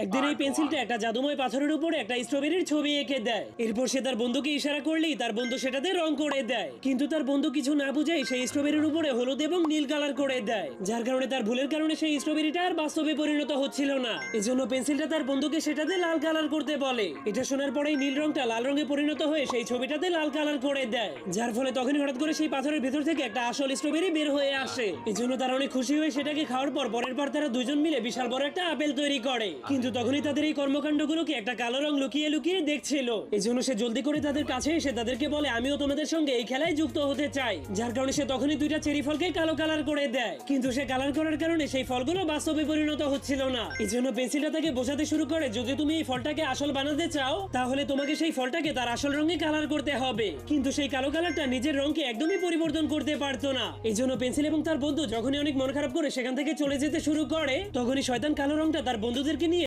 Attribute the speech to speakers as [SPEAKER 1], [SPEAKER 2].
[SPEAKER 1] একদিন এই পেন্সিলটা একটা জাদুময় পাথরের উপরে একটা স্ট্রবেরির ছবি এঁকে দেয়। এরপর সে তার বন্ধুকে ইশারা করলেই তার বন্ধু সেটাতে রং করে দেয়, কিন্তু তার বন্ধু কিছু না বুঝেই সেই স্ট্রবেরির উপরে হলুদ এবং নীল কালার করে দেয়, যার কারণে তার ভুলের কারণে সেই স্ট্রবেরিটা আর বাস্তবে পরিণত হচ্ছিল না। এজন্য পেন্সিলটা তার বন্ধুকে সেটাতে লাল কালার করতে বলে। এটা শোনার পরেই নীল রংটা লাল রঙে পরিণত হয়ে সেই ছবিটাতে লাল কালার করে দেয়, যার ফলে তখনই হঠাৎ করে সেই পাথরের ভেতর থেকে একটা আসল স্ট্রবেরি বের হয়ে আসে। এজন্য তারা অনেক খুশি হয়ে সেটাকে খাওয়ার পরের পর তারা দুজন মিলে বিশাল বড় একটা আপেল তৈরি করে। কিন্তু তখনই তাদের এই কর্মকাণ্ডগুলোকে একটা কালো রং লুকিয়ে লুকিয়ে দেখছিল। এজন্য সে জলদি করে তাদের কাছে এসে তাদেরকে বলে, আমিও তোমাদের সঙ্গে এই খেলায় যুক্ত হতে চাই। যার কারণে সে তখনই দুইটা চেরি ফলকে কালো কালার করে দেয়, কিন্তু সে কালার করার কারণে সেই ফলগুলো বাস্তবে পরিণত হচ্ছিল না। এজন্য পেন্সিলটা তাকে বোঝাতে শুরু করে, যদি তুমি এই ফলটাকে আসল বানাতে চাও তাহলে তোমাকে সেই ফলটাকে তার আসল রঙে কালার করতে হবে। কিন্তু সেই কালো কালারটা নিজের রঙকে একদমই পরিবর্তন করতে পারতো না। এজন্য পেন্সিল এবং তার বন্ধু যখনই অনেক মন খারাপ করে সেখান থেকে চলে যেতে শুরু করে, তখনই শয়তান কালো রংটা তার বন্ধুদেরকে নিয়ে